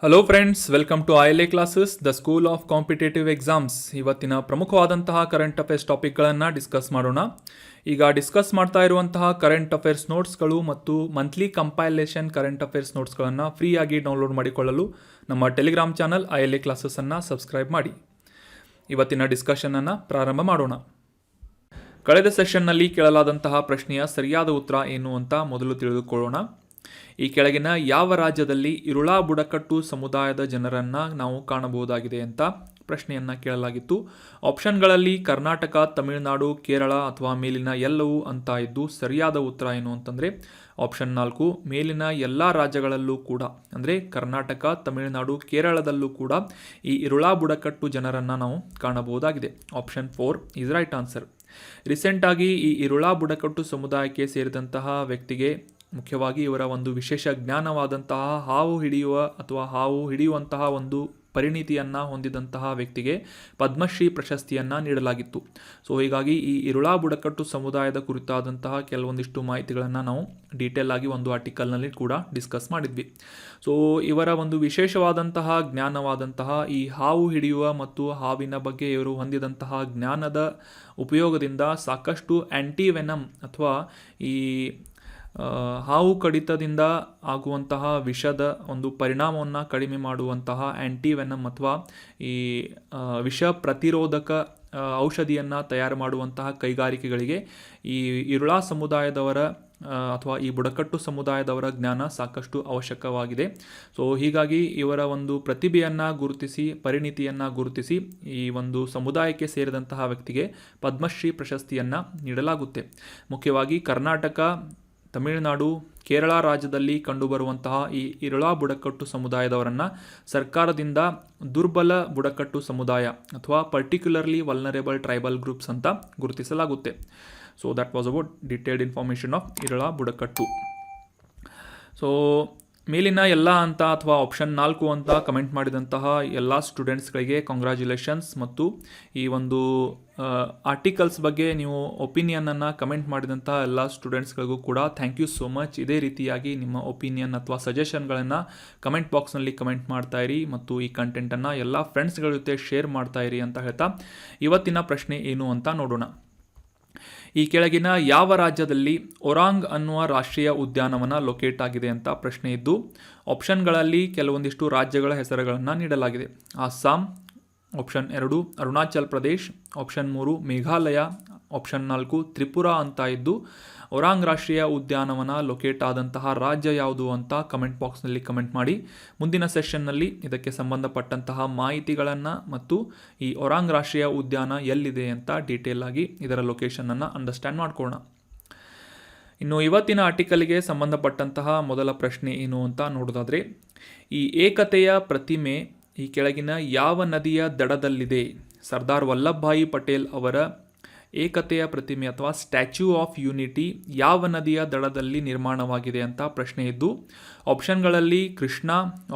Hello friends, welcome to ILA classes, the school of competitive exams. ಇವತ್ತಿನ ಪ್ರಮುಖವಾದಂತಹ current affairs ಟಾಪಿಕ್ಗಳನ್ನು discuss ಮಾಡೋಣ. ಈಗ discuss ಮಾಡ್ತಾ ಇರುವಂತಹ ಕರೆಂಟ್ ಅಫೇರ್ಸ್ ನೋಟ್ಸ್ಗಳು ಮತ್ತು ಮಂತ್ಲಿ ಕಂಪೈಲೇಷನ್ ಕರೆಂಟ್ ಅಫೇರ್ಸ್ ನೋಟ್ಸ್ಗಳನ್ನು ಫ್ರೀಯಾಗಿ ಡೌನ್ಲೋಡ್ ಮಾಡಿಕೊಳ್ಳಲು ನಮ್ಮ ಟೆಲಿಗ್ರಾಮ್ ಚಾನಲ್ ILA ಕ್ಲಾಸಸ್ಸನ್ನು ಸಬ್ಸ್ಕ್ರೈಬ್ ಮಾಡಿ. ಇವತ್ತಿನ ಡಿಸ್ಕಷನನ್ನು ಪ್ರಾರಂಭ ಮಾಡೋಣ. ಕಳೆದ ಸೆಷನ್ನಲ್ಲಿ ಕೇಳಲಾದಂತಹ ಪ್ರಶ್ನೆಯ ಸರಿಯಾದ ಉತ್ತರ ಏನು ಅಂತ ಮೊದಲು ತಿಳಿದುಕೊಳ್ಳೋಣ. ಈ ಕೆಳಗಿನ ಯಾವ ರಾಜ್ಯದಲ್ಲಿ ಇರುಳಾ ಬುಡಕಟ್ಟು ಸಮುದಾಯದ ಜನರನ್ನು ನಾವು ಕಾಣಬಹುದಾಗಿದೆ ಅಂತ ಪ್ರಶ್ನೆಯನ್ನು ಕೇಳಲಾಗಿತ್ತು. ಆಪ್ಷನ್ಗಳಲ್ಲಿ ಕರ್ನಾಟಕ, ತಮಿಳುನಾಡು, ಕೇರಳ ಅಥವಾ ಮೇಲಿನ ಎಲ್ಲವೂ ಅಂತ ಇದ್ದು ಸರಿಯಾದ ಉತ್ತರ ಏನು ಅಂತಂದರೆ ಆಪ್ಷನ್ 4, ಮೇಲಿನ ಎಲ್ಲ ರಾಜ್ಯಗಳಲ್ಲೂ ಕೂಡ, ಅಂದರೆ ಕರ್ನಾಟಕ, ತಮಿಳುನಾಡು, ಕೇರಳದಲ್ಲೂ ಕೂಡ ಈ ಇರುಳಾ ಬುಡಕಟ್ಟು ಜನರನ್ನು ನಾವು ಕಾಣಬಹುದಾಗಿದೆ. Option 4 is right answer. ರೀಸೆಂಟಾಗಿ ಈ ಇರುಳಾ ಬುಡಕಟ್ಟು ಸಮುದಾಯಕ್ಕೆ ಸೇರಿದಂತಹ ವ್ಯಕ್ತಿಗೆ ಮುಖ್ಯವಾಗಿ ಇವರ ಒಂದು ವಿಶೇಷ ಜ್ಞಾನವಾದಂತಹ ಹಾವು ಹಿಡಿಯುವಂತಹ ಒಂದು ಪರಿಣಿತಿಯನ್ನು ಹೊಂದಿದಂತಹ ವ್ಯಕ್ತಿಗೆ ಪದ್ಮಶ್ರೀ ಪ್ರಶಸ್ತಿಯನ್ನು ನೀಡಲಾಗಿತ್ತು. ಸೊ ಹೀಗಾಗಿ ಈ ಇರುಳಾ ಬುಡಕಟ್ಟು ಸಮುದಾಯದ ಕುರಿತಾದಂತಹ ಕೆಲವೊಂದಿಷ್ಟು ಮಾಹಿತಿಗಳನ್ನು ನಾವು ಡೀಟೇಲ್ ಆಗಿ ಒಂದು ಆರ್ಟಿಕಲ್ನಲ್ಲಿ ಕೂಡ ಡಿಸ್ಕಸ್ ಮಾಡಿದ್ವಿ. ಸೊ ಇವರ ಒಂದು ವಿಶೇಷವಾದಂತಹ ಜ್ಞಾನವಾದಂತಹ ಈ ಹಾವು ಹಿಡಿಯುವ ಮತ್ತು ಹಾವಿನ ಬಗ್ಗೆ ಇವರು ಹೊಂದಿದಂತಹ ಜ್ಞಾನದ ಉಪಯೋಗದಿಂದ ಸಾಕಷ್ಟು ಆ್ಯಂಟಿವೆನಮ್ ಅಥವಾ ಈ ಹಾವು ಕಡಿತದಿಂದ ಆಗುವಂತಹ ವಿಷದ ಒಂದು ಪರಿಣಾಮವನ್ನು ಕಡಿಮೆ ಮಾಡುವಂತಹ ಆ್ಯಂಟಿವೆನಮ್ ಅಥವಾ ಈ ವಿಷ ಪ್ರತಿರೋಧಕ ಔಷಧಿಯನ್ನು ತಯಾರು ಮಾಡುವಂತಹ ಕೈಗಾರಿಕೆಗಳಿಗೆ ಈ ಇರುಳಾ ಸಮುದಾಯದವರ ಅಥವಾ ಈ ಬುಡಕಟ್ಟು ಸಮುದಾಯದವರ ಜ್ಞಾನ ಸಾಕಷ್ಟು ಅವಶ್ಯಕವಾಗಿದೆ. ಸೊ ಹೀಗಾಗಿ ಇವರ ಒಂದು ಪ್ರತಿಭೆಯನ್ನು ಗುರುತಿಸಿ, ಪರಿಣಿತಿಯನ್ನು ಗುರುತಿಸಿ ಈ ಒಂದು ಸಮುದಾಯಕ್ಕೆ ಸೇರಿದಂತಹ ವ್ಯಕ್ತಿಗೆ ಪದ್ಮಶ್ರೀ ಪ್ರಶಸ್ತಿಯನ್ನು ನೀಡಲಾಗುತ್ತೆ. ಮುಖ್ಯವಾಗಿ ಕರ್ನಾಟಕ, ತಮಿಳುನಾಡು, ಕೇರಳ ರಾಜ್ಯದಲ್ಲಿ ಕಂಡುಬರುವಂತಹ ಈ ಇರುಳಾ ಬುಡಕಟ್ಟು ಸಮುದಾಯದವರನ್ನು ಸರ್ಕಾರದಿಂದ ದುರ್ಬಲ ಬುಡಕಟ್ಟು ಸಮುದಾಯ ಅಥವಾ ಪರ್ಟಿಕ್ಯುಲರ್ಲಿ ವಲ್ನರೇಬಲ್ ಟ್ರೈಬಲ್ ಗ್ರೂಪ್ಸ್ ಅಂತ ಗುರುತಿಸಲಾಗುತ್ತೆ. So that was about detailed information of Irula ಬುಡಕಟ್ಟು. ಸೊ ಮೇಲಿನ ಎಲ್ಲ ಅಂತ ಅಥವಾ ಆಪ್ಷನ್ 4 ಅಂತ ಕಮೆಂಟ್ ಮಾಡಿದಂತಹ ಎಲ್ಲ ಸ್ಟೂಡೆಂಟ್ಸ್ಗಳಿಗೆ ಕಾಂಗ್ರ್ಯಾಚುಲೇಷನ್ಸ್. ಮತ್ತು ಈ ಒಂದು ಆರ್ಟಿಕಲ್ಸ್ ಬಗ್ಗೆ ನೀವು ಒಪಿನಿಯನನ್ನು ಕಮೆಂಟ್ ಮಾಡಿದಂತಹ ಎಲ್ಲ ಸ್ಟೂಡೆಂಟ್ಸ್ಗಳಿಗೂ ಕೂಡ ಥ್ಯಾಂಕ್ ಯು ಸೋ ಮಚ್. ಇದೇ ರೀತಿಯಾಗಿ ನಿಮ್ಮ ಒಪಿನಿಯನ್ ಅಥವಾ ಸಜೆಷನ್ಗಳನ್ನು ಕಮೆಂಟ್ ಬಾಕ್ಸ್ನಲ್ಲಿ ಕಮೆಂಟ್ ಮಾಡ್ತಾಯಿರಿ ಮತ್ತು ಈ ಕಂಟೆಂಟನ್ನು ಎಲ್ಲ ಫ್ರೆಂಡ್ಸ್ಗಳ ಜೊತೆ ಶೇರ್ ಮಾಡ್ತಾಯಿರಿ ಅಂತ ಹೇಳ್ತಾ ಇವತ್ತಿನ ಪ್ರಶ್ನೆ ಏನು ಅಂತ ನೋಡೋಣ. ಈ ಕೆಳಗಿನ ಯಾವ ರಾಜ್ಯದಲ್ಲಿ ಒರಾಂಗ್ ಅನ್ನುವ ರಾಷ್ಟ್ರೀಯ ಉದ್ಯಾನವನ ಲೊಕೇಟ್ ಆಗಿದೆ ಅಂತ ಪ್ರಶ್ನೆ ಇದ್ದು ಆಪ್ಷನ್ಗಳಲ್ಲಿ ಕೆಲವೊಂದಿಷ್ಟು ರಾಜ್ಯಗಳ ಹೆಸರುಗಳನ್ನು ನೀಡಲಾಗಿದೆ. Assam, option 2 Arunachal Pradesh, option 3 Meghalaya, option 4 Tripura ಅಂತ ಇದ್ದು ಒರಾಂಗ್ ರಾಷ್ಟ್ರೀಯ ಉದ್ಯಾನವನ ಲೊಕೇಟ್ ಆದಂತಹ ರಾಜ್ಯ ಯಾವುದು ಅಂತ ಕಮೆಂಟ್ ಬಾಕ್ಸ್ನಲ್ಲಿ ಕಮೆಂಟ್ ಮಾಡಿ. ಮುಂದಿನ ಸೆಷನ್ನಲ್ಲಿ ಇದಕ್ಕೆ ಸಂಬಂಧಪಟ್ಟಂತಹ ಮಾಹಿತಿಗಳನ್ನು ಮತ್ತು ಈ ಒರಾಂಗ್ ರಾಷ್ಟ್ರೀಯ ಉದ್ಯಾನ ಎಲ್ಲಿದೆ ಅಂತ ಡೀಟೇಲ್ ಆಗಿ ಇದರ ಲೊಕೇಶನನ್ನು ಅಂಡರ್ಸ್ಟ್ಯಾಂಡ್ ಮಾಡ್ಕೊಳ್ಳೋಣ. ಇನ್ನು ಇವತ್ತಿನ ಆರ್ಟಿಕಲ್ಗೆ ಸಂಬಂಧಪಟ್ಟಂತಹ ಮೊದಲ ಪ್ರಶ್ನೆ ಏನು ಅಂತ ನೋಡೋದಾದರೆ, ಈ ಏಕತೆಯ ಪ್ರತಿಮೆ ಈ ಕೆಳಗಿನ ಯಾವ ನದಿಯ ದಡದಲ್ಲಿದೆ? ಸರ್ದಾರ್ ವಲ್ಲಭಭಾಯಿ ಪಟೇಲ್ ಅವರ ಏಕತೆಯ ಪ್ರತಿಮೆ ಅಥವಾ ಸ್ಟ್ಯಾಚ್ಯೂ ಆಫ್ ಯೂನಿಟಿ ಯಾವ ನದಿಯ ದಡದಲ್ಲಿ ನಿರ್ಮಾಣವಾಗಿದೆ ಅಂತ ಪ್ರಶ್ನೆ ಇದ್ದು ಆಪ್ಷನ್ಗಳಲ್ಲಿ Krishna,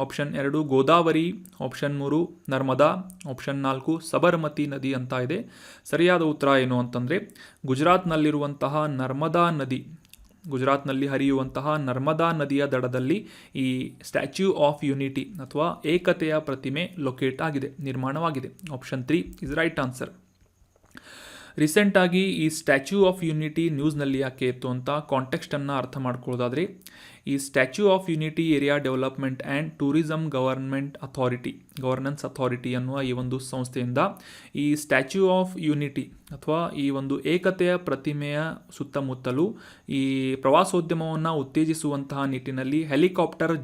option 2 Godavari, option 3 Narmada, option 4 Sabarmati ನದಿ ಅಂತ ಇದೆ. ಸರಿಯಾದ ಉತ್ತರ ಏನು ಅಂತಂದರೆ ಗುಜರಾತ್ನಲ್ಲಿರುವಂತಹ ನರ್ಮದಾ ನದಿ, ಗುಜರಾತ್ನಲ್ಲಿ ಹರಿಯುವಂತಹ ನರ್ಮದಾ ನದಿಯ ದಡದಲ್ಲಿ ಈ ಸ್ಟ್ಯಾಚ್ಯೂ ಆಫ್ ಯೂನಿಟಿ ಅಥವಾ ಏಕತೆಯ ಪ್ರತಿಮೆ ಲೊಕೇಟ್ ಆಗಿದೆ, ನಿರ್ಮಾಣವಾಗಿದೆ. Option 3 is right answer. ರೀಸೆಂಟಾಗಿ ಈ ಸ್ಟ್ಯಾಚ್ಯೂ ಆಫ್ ಯೂನಿಟಿ ನ್ಯೂಸ್ನಲ್ಲಿ ಯಾಕೆ ಇತ್ತು ಅಂತ ಕಾಂಟೆಕ್ಸ್ಟನ್ನು ಅರ್ಥ ಮಾಡ್ಕೊಳ್ಳೋದಾದರೆ, ಈ statue of unity area development and tourism governance authority ಅನ್ನುವ ಈ ಒಂದು ಸಂಸ್ಥೆಯಿಂದ ಈ ಸ್ಟ್ಯಾಚ್ಯೂ ಆಫ್ ಯೂನಿಟಿ ಅಥವಾ ಈ ಒಂದು ಏಕತೆಯ ಪ್ರತಿಮೆಯ ಸುತ್ತಮುತ್ತಲೂ ಈ ಪ್ರವಾಸೋದ್ಯಮವನ್ನು ಉತ್ತೇಜಿಸುವಂತಹ ನಿಟ್ಟಿನಲ್ಲಿ ಹೆಲಿಕಾಪ್ಟರ್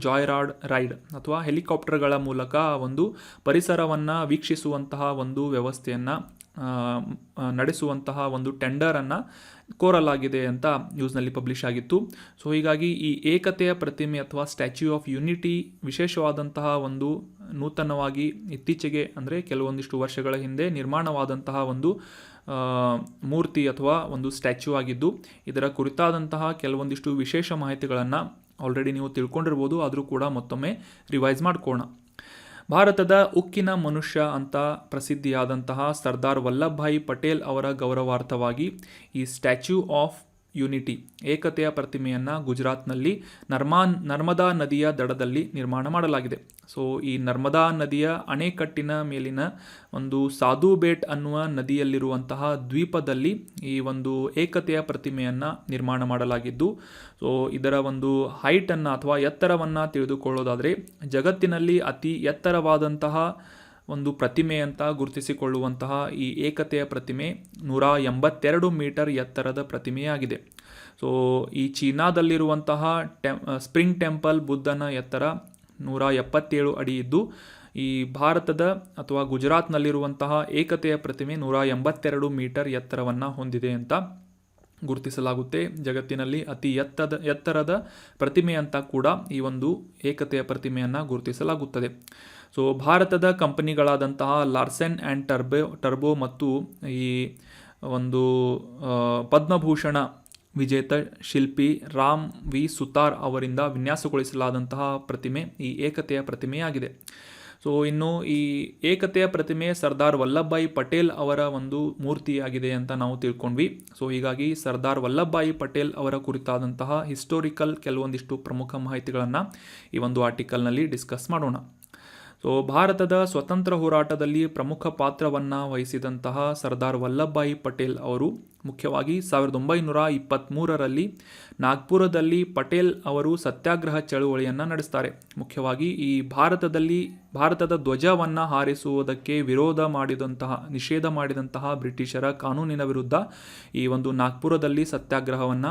ರೈಡ್ ಅಥವಾ ಹೆಲಿಕಾಪ್ಟರ್ಗಳ ಮೂಲಕ ಒಂದು ಪರಿಸರವನ್ನು ವೀಕ್ಷಿಸುವಂತಹ ಒಂದು ವ್ಯವಸ್ಥೆಯನ್ನು ನಡೆಸುವಂತಹ ಒಂದು ಟೆಂಡರನ್ನು ಕೋರಲಾಗಿದೆ ಅಂತ ನ್ಯೂಸ್ನಲ್ಲಿ ಪಬ್ಲಿಷ್ ಆಗಿತ್ತು. ಸೊ ಹೀಗಾಗಿ ಈ ಏಕತೆಯ ಪ್ರತಿಮೆ ಅಥವಾ ಸ್ಟ್ಯಾಚ್ಯೂ ಆಫ್ ಯೂನಿಟಿ ವಿಶೇಷವಾದಂತಹ ಒಂದು ನೂತನವಾಗಿ ಇತ್ತೀಚೆಗೆ ಅಂದರೆ ಕೆಲವೊಂದಿಷ್ಟು ವರ್ಷಗಳ ಹಿಂದೆ ನಿರ್ಮಾಣವಾದಂತಹ ಒಂದು ಮೂರ್ತಿ ಅಥವಾ ಒಂದು ಸ್ಟ್ಯಾಚ್ಯೂ ಆಗಿದ್ದು ಇದರ ಕುರಿತಾದಂತಹ ಕೆಲವೊಂದಿಷ್ಟು ವಿಶೇಷ ಮಾಹಿತಿಗಳನ್ನು ಆಲ್ರೆಡಿ ನೀವು ತಿಳ್ಕೊಂಡಿರ್ಬೋದು, ಆದರೂ ಕೂಡ ಮತ್ತೊಮ್ಮೆ ರಿವೈಸ್ ಮಾಡ್ಕೊಳ್ಳೋಣ. ಭಾರತದ ಉಕ್ಕಿನ ಮನುಷ್ಯ ಅಂತ ಪ್ರಸಿದ್ಧಿಯಾದಂತಹ ಸರ್ದಾರ್ ವಲ್ಲಭಭಾಯಿ ಪಟೇಲ್ ಅವರ ಗೌರವಾರ್ಥವಾಗಿ ಈ ಸ್ಟ್ಯಾಚ್ಯೂ ಆಫ್ ಯುನಿಟಿ ಏಕತೆಯ ಪ್ರತಿಮೆಯನ್ನು ಗುಜರಾತ್ನಲ್ಲಿ ನರ್ಮದಾ ನದಿಯ ದಡದಲ್ಲಿ ನಿರ್ಮಾಣ ಮಾಡಲಾಗಿದೆ. ಸೊ ಈ ನರ್ಮದಾ ನದಿಯ ಅಣೆಕಟ್ಟಿನ ಮೇಲಿನ ಒಂದು ಸಾಧು ಬೇಟ್ ಅನ್ನುವ ನದಿಯಲ್ಲಿರುವಂತಹ ದ್ವೀಪದಲ್ಲಿ ಈ ಒಂದು ಏಕತೆಯ ಪ್ರತಿಮೆಯನ್ನು ನಿರ್ಮಾಣ ಮಾಡಲಾಗಿದ್ದು, ಸೊ ಇದರ ಒಂದು ಹೈಟನ್ನು ಅಥವಾ ಎತ್ತರವನ್ನು ತಿಳಿದುಕೊಳ್ಳೋದಾದರೆ ಜಗತ್ತಿನಲ್ಲಿ ಅತಿ ಎತ್ತರವಾದಂತಹ ಒಂದು ಪ್ರತಿಮೆ ಅಂತ ಗುರುತಿಸಿಕೊಳ್ಳುವಂತಹ ಈ ಏಕತೆಯ ಪ್ರತಿಮೆ 182 ಮೀಟರ್ ಎತ್ತರದ ಪ್ರತಿಮೆಯಾಗಿದೆ. ಸೊ ಈ ಚೀನಾದಲ್ಲಿರುವಂತಹ ಸ್ಪ್ರಿಂಗ್ ಟೆಂಪಲ್ ಬುದ್ಧನ ಎತ್ತರ 177 ಅಡಿ ಇದ್ದು, ಈ ಭಾರತದ ಅಥವಾ ಗುಜರಾತ್ನಲ್ಲಿರುವಂತಹ ಏಕತೆಯ ಪ್ರತಿಮೆ 182 ಮೀಟರ್ ಎತ್ತರವನ್ನು ಹೊಂದಿದೆ ಅಂತ ಗುರುತಿಸಲಾಗುತ್ತೆ. ಜಗತ್ತಿನಲ್ಲಿ ಅತಿ ಎತ್ತರದ ಪ್ರತಿಮೆ ಅಂತ ಕೂಡ ಈ ಒಂದು ಏಕತೆಯ ಪ್ರತಿಮೆಯನ್ನು ಗುರುತಿಸಲಾಗುತ್ತದೆ. ಸೊ ಭಾರತದ ಕಂಪನಿಗಳಾದಂತಹ ಲಾರ್ಸೆನ್ ಆ್ಯಂಡ್ ಟರ್ಬೋ ಮತ್ತು ಈ ಒಂದು ಪದ್ಮಭೂಷಣ ವಿಜೇತ ಶಿಲ್ಪಿ ರಾಮ್ ವಿ ಸುತಾರ್ ಅವರಿಂದ ವಿನ್ಯಾಸಗೊಳಿಸಲಾದಂತಹ ಪ್ರತಿಮೆ ಈ ಏಕತೆಯ ಪ್ರತಿಮೆಯಾಗಿದೆ. ಸೊ ಇನ್ನು ಈ ಏಕತೆಯ ಪ್ರತಿಮೆ ಸರ್ದಾರ್ ವಲ್ಲಭಭಾಯಿ ಪಟೇಲ್ ಅವರ ಒಂದು ಮೂರ್ತಿಯಾಗಿದೆ ಅಂತ ನಾವು ತಿಳ್ಕೊಂಡ್ವಿ. ಸೊ ಹೀಗಾಗಿ ಸರ್ದಾರ್ ವಲ್ಲಭಭಾಯಿ ಪಟೇಲ್ ಅವರ ಕುರಿತಾದಂತಹ ಹಿಸ್ಟೋರಿಕಲ್ ಕೆಲವೊಂದಿಷ್ಟು ಪ್ರಮುಖ ಮಾಹಿತಿಗಳನ್ನು ಈ ಒಂದು ಆರ್ಟಿಕಲ್ನಲ್ಲಿ ಡಿಸ್ಕಸ್ ಮಾಡೋಣ. ಸೊ ಭಾರತದ ಸ್ವತಂತ್ರ ಹೋರಾಟದಲ್ಲಿ ಪ್ರಮುಖ ಪಾತ್ರವನ್ನು ವಹಿಸಿದಂತಹ ಸರ್ದಾರ್ ವಲ್ಲಭಭಾಯಿ ಪಟೇಲ್ ಅವರು ಮುಖ್ಯವಾಗಿ 1923ರಲ್ಲಿ ನಾಗ್ಪುರದಲ್ಲಿ ಪಟೇಲ್ ಅವರು ಸತ್ಯಾಗ್ರಹ ಚಳುವಳಿಯನ್ನು ನಡೆಸ್ತಾರೆ. ಮುಖ್ಯವಾಗಿ ಈ ಭಾರತದ ಧ್ವಜವನ್ನು ಹಾರಿಸುವುದಕ್ಕೆ ನಿಷೇಧ ಮಾಡಿದಂತಹ ಬ್ರಿಟಿಷರ ಕಾನೂನಿನ ವಿರುದ್ಧ ಈ ಒಂದು ನಾಗ್ಪುರದಲ್ಲಿ ಸತ್ಯಾಗ್ರಹವನ್ನು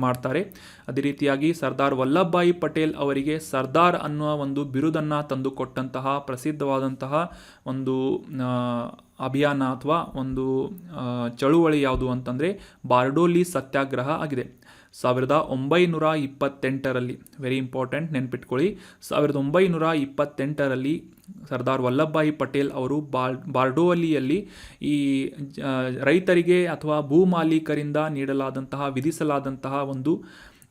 ಮಾಡ್ತಾರೆ. ಅದೇ ರೀತಿಯಾಗಿ ಸರ್ದಾರ್ ವಲ್ಲಭಭಾಯಿ ಪಟೇಲ್ ಅವರಿಗೆ ಸರ್ದಾರ್ ಅನ್ನುವ ಒಂದು ಬಿರುದನ್ನು ತಂದುಕೊಟ್ಟಂತಹ ಪ್ರಸಿದ್ಧವಾದಂತಹ ಒಂದು ಅಭಿಯಾನ ಅಥವಾ ಒಂದು ಚಳುವಳಿ ಯಾವುದು ಅಂತಂದರೆ ಬಾರ್ಡೋಲಿ ಸತ್ಯಾಗ್ರಹ ಆಗಿದೆ. 1928ರಲ್ಲಿ ವೆರಿ ಇಂಪಾರ್ಟೆಂಟ್ ನೆನ್ಪಿಟ್ಕೊಳ್ಳಿ, 1928ರಲ್ಲಿ ಸರ್ದಾರ್ ವಲ್ಲಭಭಾಯಿ ಪಟೇಲ್ ಅವರು ಬಾರ್ಡೋಲಿಯಲ್ಲಿ ಈ ರೈತರಿಗೆ ಅಥವಾ ಭೂಮಾಲೀಕರಿಂದ ವಿಧಿಸಲಾದಂತಹ ಒಂದು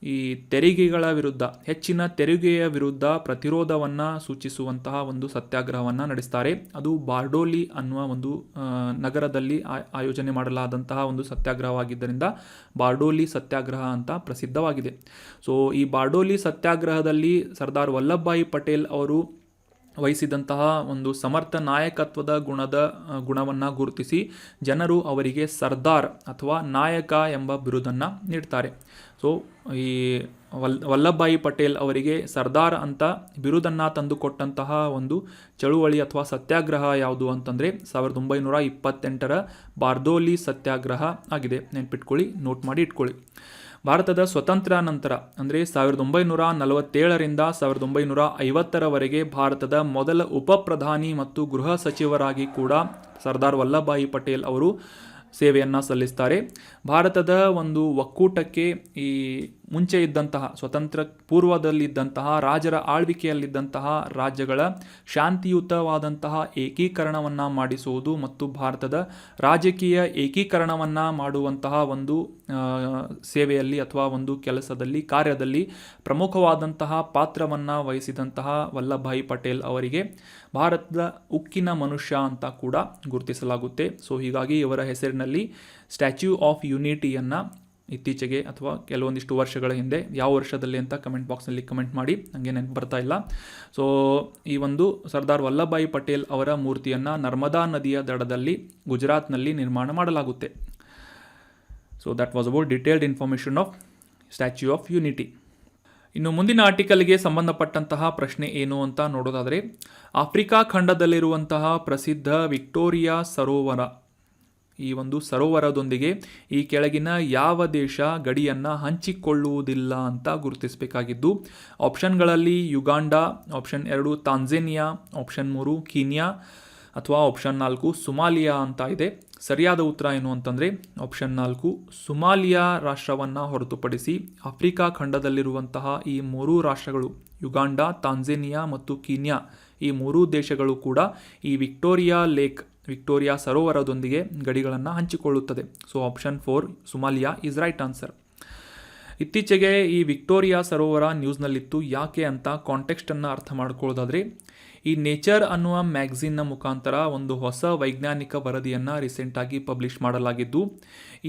ಈ ತೆರಿಗೆಗಳ ವಿರುದ್ಧ ಹೆಚ್ಚಿನ ತೆರಿಗೆಯ ವಿರುದ್ಧ ಪ್ರತಿರೋಧವನ್ನು ಸೂಚಿಸುವಂತಹ ಒಂದು ಸತ್ಯಾಗ್ರಹವನ್ನು ನಡೆಸ್ತಾರೆ. ಅದು ಬಾರ್ಡೋಲಿ ಅನ್ನುವ ಒಂದು ನಗರದಲ್ಲಿ ಆಯೋಜನೆ ಮಾಡಲಾದಂತಹ ಒಂದು ಸತ್ಯಾಗ್ರಹವಾಗಿದ್ದರಿಂದ ಬಾರ್ಡೋಲಿ ಸತ್ಯಾಗ್ರಹ ಅಂತ ಪ್ರಸಿದ್ಧವಾಗಿದೆ. ಸೊ ಈ ಬಾರ್ಡೋಲಿ ಸತ್ಯಾಗ್ರಹದಲ್ಲಿ ಸರ್ದಾರ್ ವಲ್ಲಭಭಾಯಿ ಪಟೇಲ್ ಅವರು ವಹಿಸಿದಂತಹ ಒಂದು ಸಮರ್ಥ ನಾಯಕತ್ವದ ಗುಣವನ್ನು ಗುರುತಿಸಿ ಜನರು ಅವರಿಗೆ ಸರ್ದಾರ್ ಅಥವಾ ನಾಯಕ ಎಂಬ ಬಿರುದನ್ನು ನೀಡ್ತಾರೆ. ಸೊ ಈ ವಲ್ಲಭಭಾಯಿ ಪಟೇಲ್ ಅವರಿಗೆ ಸರ್ದಾರ್ ಅಂತ ಬಿರುದನ್ನು ತಂದುಕೊಟ್ಟಂತಹ ಒಂದು ಚಳುವಳಿ ಅಥವಾ ಸತ್ಯಾಗ್ರಹ ಯಾವುದು ಅಂತಂದರೆ 1928ರ ಬಾರ್ದೋಲಿ ಸತ್ಯಾಗ್ರಹ ಆಗಿದೆ. ನೆನ್ಪಿಟ್ಕೊಳ್ಳಿ, ನೋಟ್ ಮಾಡಿ ಇಟ್ಕೊಳ್ಳಿ. ಭಾರತದ ಸ್ವತಂತ್ರ ನಂತರ ಅಂದರೆ 1947ರಿಂದ 1950ರವರೆಗೆ ಭಾರತದ ಮೊದಲ ಉಪ ಪ್ರಧಾನಿ ಮತ್ತು ಗೃಹ ಸಚಿವರಾಗಿ ಕೂಡ ಸರ್ದಾರ್ ವಲ್ಲಭಭಾಯಿ ಪಟೇಲ್ ಅವರು ಸೇವೆಯನ್ನು ಸಲ್ಲಿಸ್ತಾರೆ. ಭಾರತದ ಒಂದು ಒಕ್ಕೂಟಕ್ಕೆ ಈ ಮುಂಚೆ ಇದ್ದಂತಹ ಸ್ವತಂತ್ರ ಪೂರ್ವದಲ್ಲಿದ್ದಂತಹ ರಾಜರ ಆಳ್ವಿಕೆಯಲ್ಲಿದ್ದಂತಹ ರಾಜ್ಯಗಳ ಶಾಂತಿಯುತವಾದಂತಹ ಏಕೀಕರಣವನ್ನು ಮಾಡಿಸುವುದು ಮತ್ತು ಭಾರತದ ರಾಜಕೀಯ ಏಕೀಕರಣವನ್ನು ಮಾಡುವಂತಹ ಒಂದು ಸೇವೆಯಲ್ಲಿ ಅಥವಾ ಒಂದು ಕಾರ್ಯದಲ್ಲಿ ಪ್ರಮುಖವಾದಂತಹ ಪಾತ್ರವನ್ನು ವಹಿಸಿದಂತಹ ವಲ್ಲಭಭಾಯಿ ಪಟೇಲ್ ಅವರಿಗೆ ಭಾರತದ ಉಕ್ಕಿನ ಮನುಷ್ಯ ಅಂತ ಕೂಡ ಗುರುತಿಸಲಾಗುತ್ತೆ. ಸೊ ಹೀಗಾಗಿ ಇವರ ಹೆಸರಿನಲ್ಲಿ ಸ್ಟ್ಯಾಚ್ಯೂ ಆಫ್ ಯುನಿಟಿಯನ್ನು ಇತ್ತೀಚೆಗೆ ಅಥವಾ ಕೆಲವೊಂದಿಷ್ಟು ವರ್ಷಗಳ ಹಿಂದೆ ಯಾವ ವರ್ಷದಲ್ಲಿ ಅಂತ ಕಮೆಂಟ್ ಬಾಕ್ಸ್ನಲ್ಲಿ ಕಮೆಂಟ್ ಮಾಡಿ, ನನಗೆ ನೆನಪು ಬರ್ತಾ ಇಲ್ಲ. ಸೊ ಈ ಒಂದು ಸರ್ದಾರ್ ವಲ್ಲಭಭಾಯಿ ಪಟೇಲ್ ಅವರ ಮೂರ್ತಿಯನ್ನು ನರ್ಮದಾ ನದಿಯ ದಡದಲ್ಲಿ ಗುಜರಾತ್ನಲ್ಲಿ ನಿರ್ಮಾಣ ಮಾಡಲಾಗುತ್ತೆ. So that was about detailed information of statue of unity. ಇನ್ನು ಮುಂದಿನ ಆರ್ಟಿಕಲ್ಗೆ ಸಂಬಂಧಪಟ್ಟಂತಹ ಪ್ರಶ್ನೆ ಏನು ಅಂತ ನೋಡೋದಾದರೆ, ಆಫ್ರಿಕಾ ಖಂಡದಲ್ಲಿರುವಂತಹ ಪ್ರಸಿದ್ಧ ವಿಕ್ಟೋರಿಯಾ ಸರೋವರ, ಈ ಒಂದು ಸರೋವರದೊಂದಿಗೆ ಈ ಕೆಳಗಿನ ಯಾವ ದೇಶ ಗಡಿಯನ್ನು ಹಂಚಿಕೊಳ್ಳುವುದಿಲ್ಲ ಅಂತ ಗುರುತಿಸಬೇಕಾಗಿದ್ದು, ಆಪ್ಷನ್ಗಳಲ್ಲಿ ಯುಗಾಂಡ, ಆಪ್ಷನ್ 2 ತಾಂಜೇನಿಯಾ, ಆಪ್ಷನ್ 3 ಕೀನ್ಯಾ ಅಥವಾ ಆಪ್ಷನ್ 4 ಸುಮಾಲಿಯಾ ಅಂತ ಇದೆ. ಸರಿಯಾದ ಉತ್ತರ ಏನು ಅಂತಂದರೆ ಆಪ್ಷನ್ 4 ಸುಮಾಲಿಯಾ ರಾಷ್ಟ್ರವನ್ನು ಹೊರತುಪಡಿಸಿ ಆಫ್ರಿಕಾ ಖಂಡದಲ್ಲಿರುವಂತಹ ಈ 3 ರಾಷ್ಟ್ರಗಳು ಯುಗಾಂಡ, ತಾಂಜೇನಿಯಾ ಮತ್ತು ಕೀನ್ಯಾ, ಈ 3 ದೇಶಗಳು ಕೂಡ ಈ ವಿಕ್ಟೋರಿಯಾ ಸರೋವರದೊಂದಿಗೆ ಗಡಿಗಳನ್ನು ಹಂಚಿಕೊಳ್ಳುತ್ತದೆ. So option 4 Somalia is right answer. ಇತ್ತೀಚೆಗೆ ಈ ವಿಕ್ಟೋರಿಯಾ ಸರೋವರ ನ್ಯೂಸ್ನಲ್ಲಿತ್ತು. ಯಾಕೆ ಅಂತ ಕಾಂಟೆಕ್ಸ್ಟನ್ನು ಅರ್ಥ ಮಾಡ್ಕೊಳ್ಳೋದಾದರೆ, ಈ ನೇಚರ್ ಅನ್ನುವ ಮ್ಯಾಗಝಿನ್ನ ಮುಖಾಂತರ ಒಂದು ಹೊಸ ವೈಜ್ಞಾನಿಕ ವರದಿಯನ್ನು ರೀಸೆಂಟಾಗಿ ಪಬ್ಲಿಷ್ ಮಾಡಲಾಗಿದ್ದು,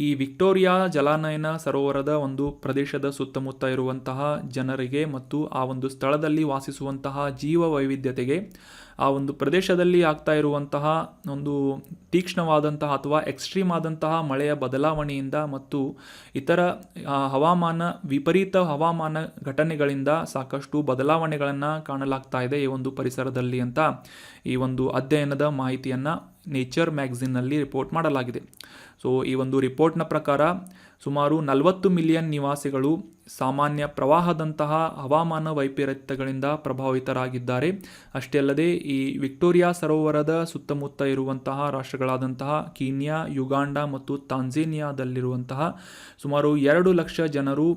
ಈ ವಿಕ್ಟೋರಿಯಾ ಜಲಾನಯನ ಸರೋವರದ ಒಂದು ಪ್ರದೇಶದ ಸುತ್ತಮುತ್ತ ಇರುವಂತಹ ಜನರಿಗೆ ಮತ್ತು ಆ ಒಂದು ಸ್ಥಳದಲ್ಲಿ ವಾಸಿಸುವಂತಹ ಜೀವ ವೈವಿಧ್ಯತೆಗೆ ಆ ಒಂದು ಪ್ರದೇಶದಲ್ಲಿ ಆಗ್ತಾ ಇರುವಂತಹ ಒಂದು ತೀಕ್ಷ್ಣವಾದಂತಹ ಅಥವಾ ಎಕ್ಸ್ಟ್ರೀಮ್ ಆದಂತಹ ಮಳೆಯ ಬದಲಾವಣೆಯಿಂದ ಮತ್ತು ಇತರ ವಿಪರೀತ ಹವಾಮಾನ ಘಟನೆಗಳಿಂದ ಸಾಕಷ್ಟು ಬದಲಾವಣೆಗಳನ್ನು ಕಾಣಲಾಗ್ತಾ ಇದೆ ಈ ಒಂದು ಪರಿಸರದಲ್ಲಿ ಅಂತ ಈ ಒಂದು ಅಧ್ಯಯನದ ಮಾಹಿತಿಯನ್ನು ನೇಚರ್ ಮ್ಯಾಗಝಿನ್ನಲ್ಲಿ ರಿಪೋರ್ಟ್ ಮಾಡಲಾಗಿದೆ. ಸೊ ಈ ಒಂದು ರಿಪೋರ್ಟ್ನ ಪ್ರಕಾರ ಸುಮಾರು 40 ಮಿಲಿಯನ್ ನಿವಾಸಿಗಳು ಸಾಮಾನ್ಯ ಪ್ರವಾಹದಂತಹ ಹವಾಮಾನ ವೈಪರೀತ್ಯಗಳಿಂದ ಪ್ರಭಾವಿತರಾಗಿದ್ದಾರೆ. ಅಷ್ಟೇ ಅಲ್ಲದೆ ಈ ವಿಕ್ಟೋರಿಯಾ ಸರೋವರದ ಸುತ್ತಮುತ್ತ ಇರುವಂತಹ ರಾಷ್ಟ್ರಗಳಾದಂತಹ ಕೀನ್ಯಾ, ಯುಗಾಂಡ ಮತ್ತು ತಾಂಜೇನಿಯಾದಲ್ಲಿರುವಂತಹ ಸುಮಾರು 2 ಲಕ್ಷ ಜನರು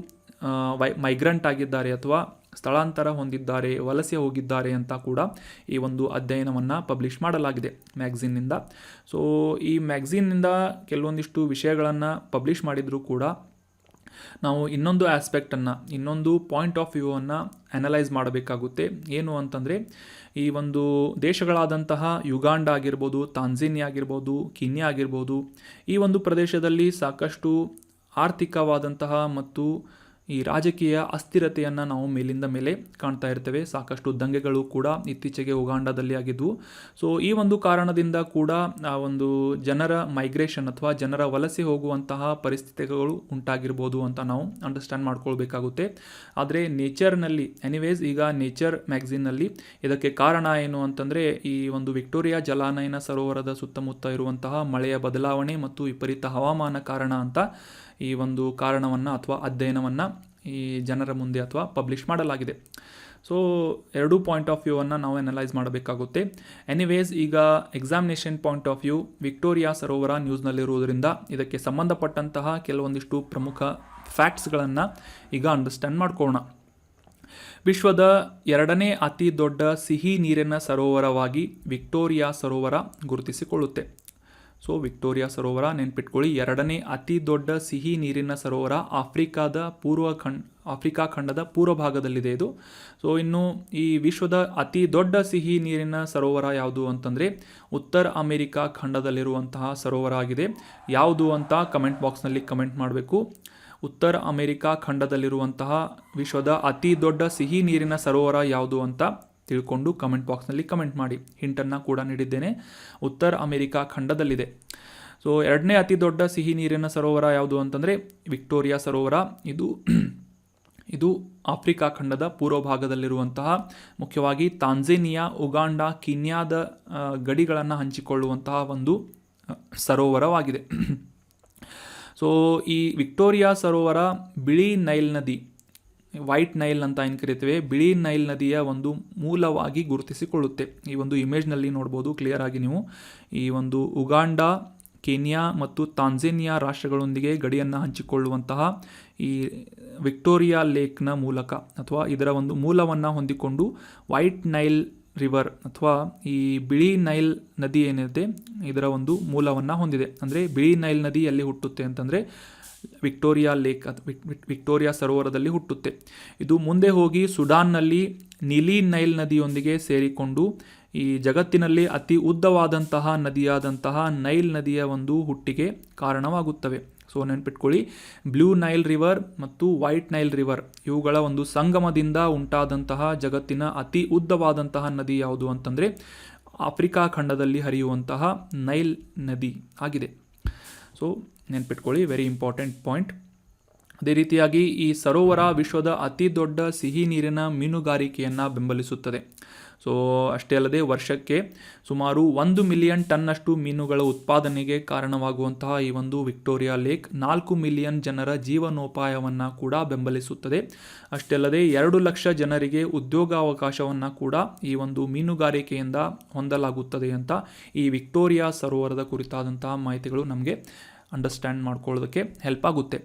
ಮೈಗ್ರೆಂಟ್ ಆಗಿದ್ದಾರೆ ಅಥವಾ ಸ್ಥಳಾಂತರ ಹೊಂದಿದ್ದಾರೆ, ವಲಸೆ ಹೋಗಿದ್ದಾರೆ ಅಂತ ಕೂಡ ಈ ಒಂದು ಅಧ್ಯಯನವನ್ನು ಪಬ್ಲಿಷ್ ಮಾಡಲಾಗಿದೆ ಮ್ಯಾಗಝಿನ್ನಿಂದ. ಸೊ ಈ ಮ್ಯಾಗಝಿನ್ನಿಂದ ಕೆಲವೊಂದಿಷ್ಟು ವಿಷಯಗಳನ್ನು ಪಬ್ಲಿಷ್ ಮಾಡಿದರೂ ಕೂಡ ನಾವು ಇನ್ನೊಂದು ಆಸ್ಪೆಕ್ಟನ್ನು, ಇನ್ನೊಂದು ಪಾಯಿಂಟ್ ಆಫ್ ವ್ಯೂವನ್ನು ಅನಲೈಸ್ ಮಾಡಬೇಕಾಗುತ್ತೆ. ಏನು ಅಂತಂದರೆ, ಈ ಒಂದು ದೇಶಗಳಾದಂತಹ ಯುಗಾಂಡ ಆಗಿರ್ಬೋದು, ತಾಂಜೇನಿಯಾ ಆಗಿರ್ಬೋದು, ಕೀನ್ಯಾ ಆಗಿರ್ಬೋದು, ಈ ಒಂದು ಪ್ರದೇಶದಲ್ಲಿ ಸಾಕಷ್ಟು ಆರ್ಥಿಕವಾದಂತಹ ಮತ್ತು ಈ ರಾಜಕೀಯ ಅಸ್ಥಿರತೆಯನ್ನು ನಾವು ಮೇಲಿಂದ ಮೇಲೆ ಕಾಣ್ತಾ ಇರ್ತೇವೆ. ಸಾಕಷ್ಟು ದಂಗೆಗಳು ಕೂಡ ಇತ್ತೀಚೆಗೆ ಉಗಾಂಡದಲ್ಲಿ ಆಗಿದ್ವು. ಸೊ ಈ ಒಂದು ಕಾರಣದಿಂದ ಕೂಡ ಆ ಒಂದು ಜನರ ಮೈಗ್ರೇಷನ್ ಅಥವಾ ಜನರ ವಲಸೆ ಹೋಗುವಂತಹ ಪರಿಸ್ಥಿತಿಗಳು ಉಂಟಾಗಿರ್ಬೋದು ಅಂತ ನಾವು ಅಂಡರ್ಸ್ಟ್ಯಾಂಡ್ ಮಾಡ್ಕೊಳ್ಬೇಕಾಗುತ್ತೆ. ಆದರೆ ನೇಚರ್ನಲ್ಲಿ ಈಗ ನೇಚರ್ ಮ್ಯಾಗಝಿನ್ನಲ್ಲಿ ಇದಕ್ಕೆ ಕಾರಣ ಏನು ಅಂತಂದರೆ, ಈ ಒಂದು ವಿಕ್ಟೋರಿಯಾ ಜಲಾನಯನ ಸರೋವರದ ಸುತ್ತಮುತ್ತ ಇರುವಂತಹ ಮಳೆಯ ಬದಲಾವಣೆ ಮತ್ತು ವಿಪರೀತ ಹವಾಮಾನ ಕಾರಣ ಅಂತ ಈ ಒಂದು ಕಾರಣವನ್ನು ಅಥವಾ ಅಧ್ಯಯನವನ್ನು ಈ ಜನರ ಮುಂದೆ ಅಥವಾ ಪಬ್ಲಿಷ್ ಮಾಡಲಾಗಿದೆ. ಸೊ 2 ಪಾಯಿಂಟ್ ಆಫ್ ವ್ಯೂವನ್ನು ನಾವು ಅನಲೈಸ್ ಮಾಡಬೇಕಾಗುತ್ತೆ. ಈಗ examination point of view Victoria ಸರೋವರ ನ್ಯೂಸ್ನಲ್ಲಿರುವುದರಿಂದ ಇದಕ್ಕೆ ಸಂಬಂಧಪಟ್ಟಂತಹ ಕೆಲವೊಂದಿಷ್ಟು ಪ್ರಮುಖ ಫ್ಯಾಕ್ಟ್ಸ್ಗಳನ್ನು ಈಗ ಅಂಡರ್ಸ್ಟ್ಯಾಂಡ್ ಮಾಡ್ಕೊಳ್ಳೋಣ. ವಿಶ್ವದ 2ನೇ ಅತಿ ದೊಡ್ಡ ಸಿಹಿ ನೀರಿನ ಸರೋವರವಾಗಿ ವಿಕ್ಟೋರಿಯಾ ಸರೋವರ ಗುರುತಿಸಿಕೊಳ್ಳುತ್ತೆ. ಸೊ ವಿಕ್ಟೋರಿಯಾ ಸರೋವರ ನೆನ್ಪಿಟ್ಕೊಳ್ಳಿ, 2ನೇ ಅತಿ ದೊಡ್ಡ ಸಿಹಿ ನೀರಿನ ಸರೋವರ ಆಫ್ರಿಕಾ ಖಂಡದ ಪೂರ್ವ ಭಾಗದಲ್ಲಿದೆ ಇದು. ಸೊ ಇನ್ನು ಈ ವಿಶ್ವದ ಅತಿ ದೊಡ್ಡ ಸಿಹಿ ನೀರಿನ ಸರೋವರ ಯಾವುದು ಅಂತಂದರೆ ಉತ್ತರ ಅಮೆರಿಕಾ ಖಂಡದಲ್ಲಿರುವಂತಹ ಸರೋವರ ಆಗಿದೆ. ಯಾವುದು ಅಂತ ಕಮೆಂಟ್ ಬಾಕ್ಸ್ನಲ್ಲಿ ಕಮೆಂಟ್ ಮಾಡಬೇಕು. ಉತ್ತರ ಅಮೆರಿಕಾ ಖಂಡದಲ್ಲಿರುವಂತಹ ವಿಶ್ವದ ಅತಿ ದೊಡ್ಡ ಸಿಹಿ ನೀರಿನ ಸರೋವರ ಯಾವುದು ಅಂತ ತಿಳ್ಕೊಂಡು ಕಮೆಂಟ್ ಬಾಕ್ಸ್ನಲ್ಲಿ ಕಮೆಂಟ್ ಮಾಡಿ. ಹಿಂಟನ್ನು ಕೂಡ ನೀಡಿದ್ದೇನೆ, ಉತ್ತರ ಅಮೆರಿಕಾ ಖಂಡದಲ್ಲಿದೆ. ಸೊ 2ನೇ ಅತಿ ದೊಡ್ಡ ಸಿಹಿ ನೀರಿನ ಸರೋವರ ಯಾವುದು ಅಂತಂದರೆ ವಿಕ್ಟೋರಿಯಾ ಸರೋವರ. ಇದು ಆಫ್ರಿಕಾ ಖಂಡದ ಪೂರ್ವ ಭಾಗದಲ್ಲಿರುವಂತಹ ಮುಖ್ಯವಾಗಿ ತಾಂಜೇನಿಯಾ, ಉಗಾಂಡ, ಕೀನ್ಯಾದ ಗಡಿಗಳನ್ನು ಹಂಚಿಕೊಳ್ಳುವಂತಹ ಒಂದು ಸರೋವರವಾಗಿದೆ. ಸೊ ಈ ವಿಕ್ಟೋರಿಯಾ ಸರೋವರ ಬಿಳಿ ನೈಲ್ ನದಿ, ವೈಟ್ ನೈಲ್ ಅಂತ ಏನು ಕರಿತೇವೆ, ಬಿಳಿ ನೈಲ್ ನದಿಯ ಒಂದು ಮೂಲವಾಗಿ ಗುರುತಿಸಿಕೊಳ್ಳುತ್ತೆ. ಈ ಒಂದು ಇಮೇಜ್ನಲ್ಲಿ ನೋಡ್ಬೋದು ಕ್ಲಿಯರ್ ಆಗಿ ನೀವು. ಈ ಒಂದು ಉಗಾಂಡ, ಕೆನ್ಯಾ ಮತ್ತು ತಾಂಜೇನಿಯಾ ರಾಷ್ಟ್ರಗಳೊಂದಿಗೆ ಗಡಿಯನ್ನು ಹಂಚಿಕೊಳ್ಳುವಂತಹ ಈ ವಿಕ್ಟೋರಿಯಾ ಲೇಕ್ನ ಮೂಲಕ ಅಥವಾ ಇದರ ಒಂದು ಮೂಲವನ್ನು ಹೊಂದಿಕೊಂಡು ವೈಟ್ ನೈಲ್ ರಿವರ್ ಅಥವಾ ಈ ಬಿಳಿ ನೈಲ್ ನದಿ ಏನಿದೆ ಇದರ ಒಂದು ಮೂಲವನ್ನು ಹೊಂದಿದೆ. ಅಂದರೆ ಬಿಳಿ ನೈಲ್ ನದಿ ಎಲ್ಲಿ ಹುಟ್ಟುತ್ತೆ ಅಂತಂದರೆ ವಿಕ್ಟೋರಿಯಾ ಲೇಕ್ ವಿಕ್ಟೋರಿಯಾ ಸರೋವರದಲ್ಲಿ ಹುಟ್ಟುತ್ತೆ. ಇದು ಮುಂದೆ ಹೋಗಿ ಸುಡಾನ್ನಲ್ಲಿ ನೀಲಿ ನೈಲ್ ನದಿಯೊಂದಿಗೆ ಸೇರಿಕೊಂಡು ಈ ಜಗತ್ತಿನಲ್ಲಿ ಅತಿ ಉದ್ದವಾದಂತಹ ನದಿಯಾದಂತಹ ನೈಲ್ ನದಿಯ ಒಂದು ಹುಟ್ಟಿಗೆ ಕಾರಣವಾಗುತ್ತವೆ. ಸೊ ನೆನ್ಪಿಟ್ಕೊಳ್ಳಿ, ಬ್ಲೂ ನೈಲ್ ರಿವರ್ ಮತ್ತು ವೈಟ್ ನೈಲ್ ರಿವರ್ ಇವುಗಳ ಒಂದು ಸಂಗಮದಿಂದ ಉಂಟಾದಂತಹ ಜಗತ್ತಿನ ಅತಿ ಉದ್ದವಾದಂತಹ ನದಿ ಯಾವುದು ಅಂತಂದರೆ ಆಫ್ರಿಕಾ ಖಂಡದಲ್ಲಿ ಹರಿಯುವಂತಹ ನೈಲ್ ನದಿ ಆಗಿದೆ. ಸೊ ನೆನ್ಪಿಟ್ಕೊಳ್ಳಿ, ವೆರಿ ಇಂಪಾರ್ಟೆಂಟ್ ಪಾಯಿಂಟ್. ಅದೇ ರೀತಿಯಾಗಿ ಈ ಸರೋವರ ವಿಶ್ವದ ಅತಿ ದೊಡ್ಡ ಸಿಹಿ ನೀರಿನ ಮೀನುಗಾರಿಕೆಯನ್ನು ಬೆಂಬಲಿಸುತ್ತದೆ. ಸೊ ಅಷ್ಟೇ ಅಲ್ಲದೆ ವರ್ಷಕ್ಕೆ ಸುಮಾರು 1 ಮಿಲಿಯನ್ ಟನ್ನಷ್ಟು ಮೀನುಗಳ ಉತ್ಪಾದನೆಗೆ ಕಾರಣವಾಗುವಂತಹ ಈ ಒಂದು ವಿಕ್ಟೋರಿಯಾ ಲೇಕ್ 4 ಮಿಲಿಯನ್ ಜನರ ಜೀವನೋಪಾಯವನ್ನು ಕೂಡ ಬೆಂಬಲಿಸುತ್ತದೆ. ಅಷ್ಟೇ ಅಲ್ಲದೆ 2 ಲಕ್ಷ ಜನರಿಗೆ ಉದ್ಯೋಗಾವಕಾಶವನ್ನು ಕೂಡ ಈ ಒಂದು ಮೀನುಗಾರಿಕೆಯಿಂದ ಹೊಂದಲಾಗುತ್ತದೆ ಅಂತ ಈ ವಿಕ್ಟೋರಿಯಾ ಸರೋವರದ ಕುರಿತಾದಂತಹ ಮಾಹಿತಿಗಳು ನಮಗೆ ಅಂಡರ್ಸ್ಟ್ಯಾಂಡ್ ಮಾಡ್ಕೊಳ್ಳೋದಕ್ಕೆ ಹೆಲ್ಪ್ ಆಗುತ್ತೆ.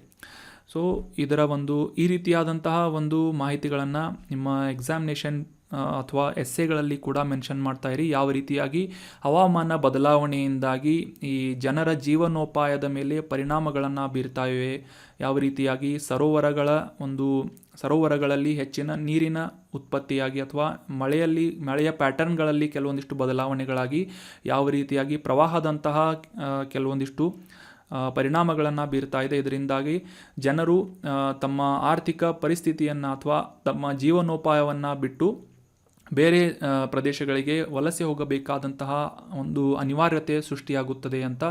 ಸೊ ಇದರ ಒಂದು ಈ ರೀತಿಯಾದಂತಹ ಒಂದು ಮಾಹಿತಿಗಳನ್ನು ನಿಮ್ಮ ಎಕ್ಸಾಮಿನೇಷನ್ ಅಥವಾ ಎಸ್ಸೆಗಳಲ್ಲಿ ಕೂಡ ಮೆನ್ಷನ್ ಮಾಡ್ತಾ ಇರಿ ಯಾವ ರೀತಿಯಾಗಿ ಹವಾಮಾನ ಬದಲಾವಣೆಯಿಂದಾಗಿ ಈ ಜನರ ಜೀವನೋಪಾಯದ ಮೇಲೆ ಪರಿಣಾಮಗಳನ್ನು ಬೀರ್ತಾ ಇವೆ, ಯಾವ ರೀತಿಯಾಗಿ ಸರೋವರಗಳಲ್ಲಿ ಹೆಚ್ಚಿನ ನೀರಿನ ಉತ್ಪತ್ತಿಯಾಗಿ ಅಥವಾ ಮಳೆಯ ಪ್ಯಾಟರ್ನ್ಗಳಲ್ಲಿ ಕೆಲವೊಂದಿಷ್ಟು ಬದಲಾವಣೆಗಳಾಗಿ ಯಾವ ರೀತಿಯಾಗಿ ಪ್ರವಾಹದಂತಹ ಕೆಲವೊಂದಿಷ್ಟು ಪರಿಣಾಮಗಳನ್ನು ಬೀರ್ತಾ ಇದೆ. ಇದರಿಂದಾಗಿ ಜನರು ತಮ್ಮ ಆರ್ಥಿಕ ಪರಿಸ್ಥಿತಿಯನ್ನು ಅಥವಾ ತಮ್ಮ ಜೀವನೋಪಾಯವನ್ನು ಬಿಟ್ಟು ಬೇರೆ ಪ್ರದೇಶಗಳಿಗೆ ವಲಸೆ ಹೋಗಬೇಕಾದಂತಹ ಒಂದು ಅನಿವಾರ್ಯತೆ ಸೃಷ್ಟಿಯಾಗುತ್ತದೆ ಅಂತ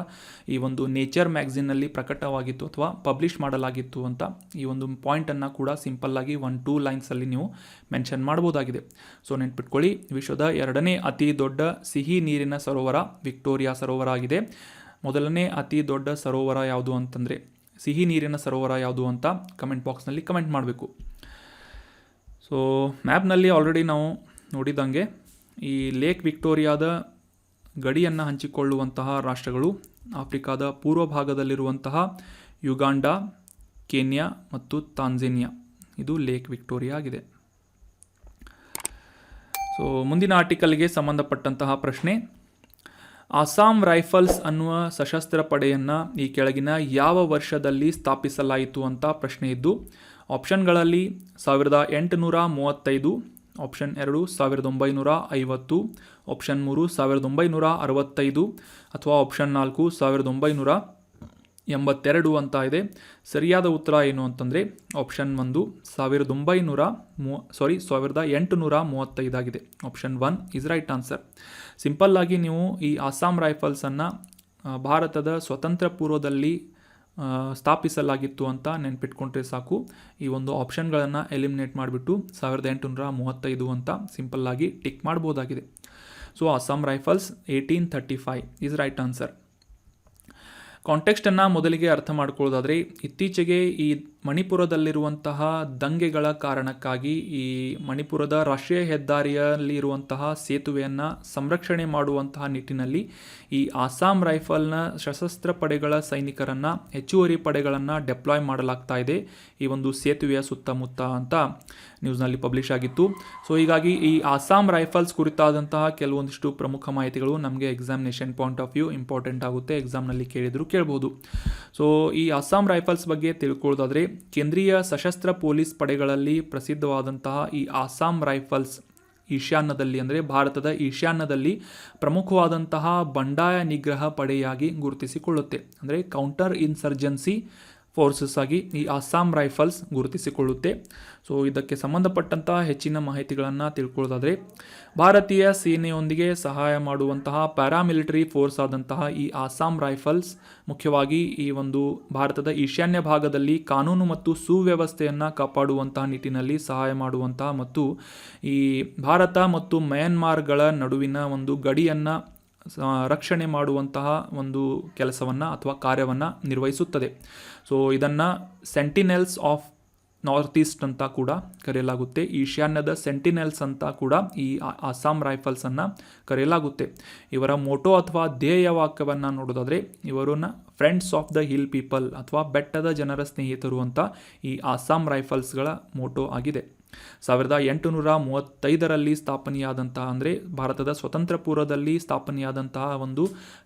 ಈ ಒಂದು ನೇಚರ್ ಮ್ಯಾಗಝಿನ್ನಲ್ಲಿ ಪ್ರಕಟವಾಗಿತ್ತು ಅಥವಾ ಪಬ್ಲಿಷ್ ಮಾಡಲಾಗಿತ್ತು ಅಂತ ಈ ಒಂದು ಪಾಯಿಂಟನ್ನು ಕೂಡ ಸಿಂಪಲ್ಲಾಗಿ 1-2 ಲೈನ್ಸಲ್ಲಿ ನೀವು ಮೆನ್ಷನ್ ಮಾಡ್ಬೋದಾಗಿದೆ. ಸೊ ನೆನ್ಪಿಟ್ಕೊಳ್ಳಿ, ವಿಶ್ವದ 2ನೇ ಅತಿ ದೊಡ್ಡ ಸಿಹಿ ನೀರಿನ ಸರೋವರ ವಿಕ್ಟೋರಿಯಾ ಸರೋವರ ಆಗಿದೆ. ಮೊದಲನೇ ಅತಿ ದೊಡ್ಡ ಸರೋವರ ಯಾವುದು ಅಂತಂದರೆ ಸಿಹಿ ನೀರಿನ ಸರೋವರ ಯಾವುದು ಅಂತ ಕಮೆಂಟ್ ಬಾಕ್ಸ್ನಲ್ಲಿ ಕಮೆಂಟ್ ಮಾಡಬೇಕು. ಸೊ ಮ್ಯಾಪ್ನಲ್ಲಿ ಆಲ್ರೆಡಿ ನಾವು ನೋಡಿದಂಗೆ ಈ ಲೇಕ್ ವಿಕ್ಟೋರಿಯಾದ ಗಡಿಯನ್ನು ಹಂಚಿಕೊಳ್ಳುವಂತಹ ರಾಷ್ಟ್ರಗಳು ಆಫ್ರಿಕಾದ ಪೂರ್ವ ಭಾಗದಲ್ಲಿರುವಂತಹ ಯುಗಾಂಡ, ಕೆನ್ಯಾ ಮತ್ತು ತಾಂಜೇನಿಯಾ. ಇದು ಲೇಕ್ ವಿಕ್ಟೋರಿಯಾ ಆಗಿದೆ. ಸೊ ಮುಂದಿನ ಆರ್ಟಿಕಲ್ಗೆ ಸಂಬಂಧಪಟ್ಟಂತಹ ಪ್ರಶ್ನೆ, ಅಸ್ಸಾಂ ರೈಫಲ್ಸ್ ಅನ್ನುವ ಸಶಸ್ತ್ರ ಪಡೆಯನ್ನು ಈ ಕೆಳಗಿನ ಯಾವ ವರ್ಷದಲ್ಲಿ ಸ್ಥಾಪಿಸಲಾಯಿತು ಅಂತ ಪ್ರಶ್ನೆ ಇದ್ದು, ಆಪ್ಷನ್ಗಳಲ್ಲಿ 1835, ಆಪ್ಷನ್ 2 1950, ಆಪ್ಷನ್ 3 1965 ಅಥವಾ ಆಪ್ಷನ್ 4 1982 ಅಂತ ಇದೆ. ಸರಿಯಾದ ಉತ್ತರ ಏನು ಅಂತಂದರೆ ಆಪ್ಷನ್ 1 1835 ಆಗಿದೆ. Option 1 is right answer. ಸಿಂಪಲ್ಲಾಗಿ ನೀವು ಈ ಅಸ್ಸಾಂ ರೈಫಲ್ಸನ್ನು ಭಾರತದ ಸ್ವತಂತ್ರ ಪೂರ್ವದಲ್ಲಿ ಸ್ಥಾಪಿಸಲಾಗಿತ್ತು ಅಂತ ನೆನ್ಪಿಟ್ಕೊಂಡ್ರೆ ಸಾಕು. ಈ ಒಂದು ಆಪ್ಷನ್ಗಳನ್ನು ಎಲಿಮಿನೇಟ್ ಮಾಡಿಬಿಟ್ಟು 1835 ಅಂತ ಸಿಂಪಲ್ಲಾಗಿ ಟಿಕ್ ಮಾಡ್ಬೋದಾಗಿದೆ. So Assam Rifles 1835 is right answer. ಕಾಂಟೆಕ್ಸ್ಟನ್ನು ಮೊದಲಿಗೆ ಅರ್ಥ ಮಾಡ್ಕೊಳ್ಳೋದಾದರೆ, ಇತ್ತೀಚೆಗೆ ಈ ಮಣಿಪುರದಲ್ಲಿರುವಂತಹ ದಂಗೆಗಳ ಕಾರಣಕ್ಕಾಗಿ ಈ ಮಣಿಪುರದ ರಾಷ್ಟ್ರೀಯ ಹೆದ್ದಾರಿಯಲ್ಲಿ ಇರುವಂತಹ ಸೇತುವೆಯನ್ನು ಸಂರಕ್ಷಣೆ ಮಾಡುವಂತಹ ನಿಟ್ಟಿನಲ್ಲಿ ಈ ಅಸ್ಸಾಂ ರೈಫಲ್ನ ಸಶಸ್ತ್ರ ಪಡೆಗಳ ಸೈನಿಕರನ್ನು, ಹೆಚ್ಚುವರಿ ಪಡೆಗಳನ್ನು ಡೆಪ್ಲಾಯ್ ಮಾಡಲಾಗ್ತಾ ಇದೆ ಈ ಒಂದು ಸೇತುವೆಯ ಸುತ್ತಮುತ್ತ ಅಂತ ನ್ಯೂಸ್ನಲ್ಲಿ ಪಬ್ಲಿಷ್ ಆಗಿತ್ತು. ಸೊ ಹೀಗಾಗಿ ಈ ಅಸ್ಸಾಂ ರೈಫಲ್ಸ್ ಕುರಿತಾದಂತಹ ಕೆಲವೊಂದಿಷ್ಟು ಪ್ರಮುಖ ಮಾಹಿತಿಗಳು ನಮಗೆ examination point of view important ಆಗುತ್ತೆ, ಎಕ್ಸಾಮ್ನಲ್ಲಿ ಕೇಳ್ಬೋದು. ಸೊ ಈ ಅಸ್ಸಾಂ ರೈಫಲ್ಸ್ ಬಗ್ಗೆ ತಿಳ್ಕೊಳ್ಳೋದಾದರೆ, ಕೇಂದ್ರೀಯ ಸಶಸ್ತ್ರ ಪೊಲೀಸ್ ಪಡೆಗಳಲ್ಲಿ ಪ್ರಸಿದ್ಧವಾದಂತಹ ಈ ಅಸ್ಸಾಂ ರೈಫಲ್ಸ್ ಈಶಾನ್ಯದಲ್ಲಿ ಅಂದರೆ ಭಾರತದ ಈಶಾನ್ಯದಲ್ಲಿ ಪ್ರಮುಖವಾದಂತಹ ಬಂಡಾಯ ನಿಗ್ರಹ ಪಡೆಯಾಗಿ ಗುರುತಿಸಿಕೊಳ್ಳುತ್ತೆ. ಅಂದರೆ ಕೌಂಟರ್ ಇನ್ಸರ್ಜೆನ್ಸಿ ಫೋರ್ಸಸ್ ಆಗಿ ಈ ಅಸ್ಸಾಂ ರೈಫಲ್ಸ್ ಗುರುತಿಸಿಕೊಳ್ಳುತ್ತೆ. ಸೊ ಇದಕ್ಕೆ ಸಂಬಂಧಪಟ್ಟಂತಹ ಹೆಚ್ಚಿನ ಮಾಹಿತಿಗಳನ್ನು ತಿಳ್ಕೊಳ್ಳೋದಾದರೆ, ಭಾರತೀಯ ಸೇನೆಯೊಂದಿಗೆ ಸಹಾಯ ಮಾಡುವಂತಹ ಪ್ಯಾರಾಮಿಲಿಟರಿ ಫೋರ್ಸ್ ಆದಂತಹ ಈ ಅಸ್ಸಾಂ ರೈಫಲ್ಸ್ ಮುಖ್ಯವಾಗಿ ಈ ಒಂದು ಭಾರತದ ಈಶಾನ್ಯ ಭಾಗದಲ್ಲಿ ಕಾನೂನು ಮತ್ತು ಸುವ್ಯವಸ್ಥೆಯನ್ನು ಕಾಪಾಡುವಂತಹ ನಿಟ್ಟಿನಲ್ಲಿ ಸಹಾಯ ಮಾಡುವಂತಹ ಮತ್ತು ಈ ಭಾರತ ಮತ್ತು ಮ್ಯಾನ್ಮಾರ್ಗಳ ನಡುವಿನ ಒಂದು ಗಡಿಯನ್ನು ರಕ್ಷಣೆ ಮಾಡುವಂತಹ ಒಂದು ಕೆಲಸವನ್ನು ಅಥವಾ ಕಾರ್ಯವನ್ನು ನಿರ್ವಹಿಸುತ್ತದೆ. ಸೊ ಇದನ್ನು ಸೆಂಟಿನೆಲ್ಸ್ ಆಫ್ ನಾರ್ತ್ ಈಸ್ಟ್ ಅಂತ ಕೂಡ ಕರೆಯಲಾಗುತ್ತೆ. ಈಶಾನ್ಯದ ಸೆಂಟಿನೆಲ್ಸ್ ಅಂತ ಕೂಡ ಈ ಅಸ್ಸಾಂ ರೈಫಲ್ಸನ್ನು ಕರೆಯಲಾಗುತ್ತೆ. ಇವರ ಮೋಟೋ ಅಥವಾ ಧ್ಯೇಯ ವಾಕ್ಯವನ್ನು ನೋಡೋದಾದರೆ, ಇವರನ್ನ friends of the hill people ಅಥವಾ ಬೆಟ್ಟದ ಜನರ ಸ್ನೇಹಿತರು ಅಂತ ಈ ಅಸ್ಸಾಂ ರೈಫಲ್ಸ್ಗಳ ಮೋಟೋ ಆಗಿದೆ. 1835ರಲ್ಲಿ ಸ್ಥಾಪನೆಯಾದಂತಹ, ಅಂದರೆ ಭಾರತದ ಸ್ವತಂತ್ರ ಪೂರ್ವದಲ್ಲಿ ಸ್ಥಾಪನೆಯಾದಂತಹ ಒಂದು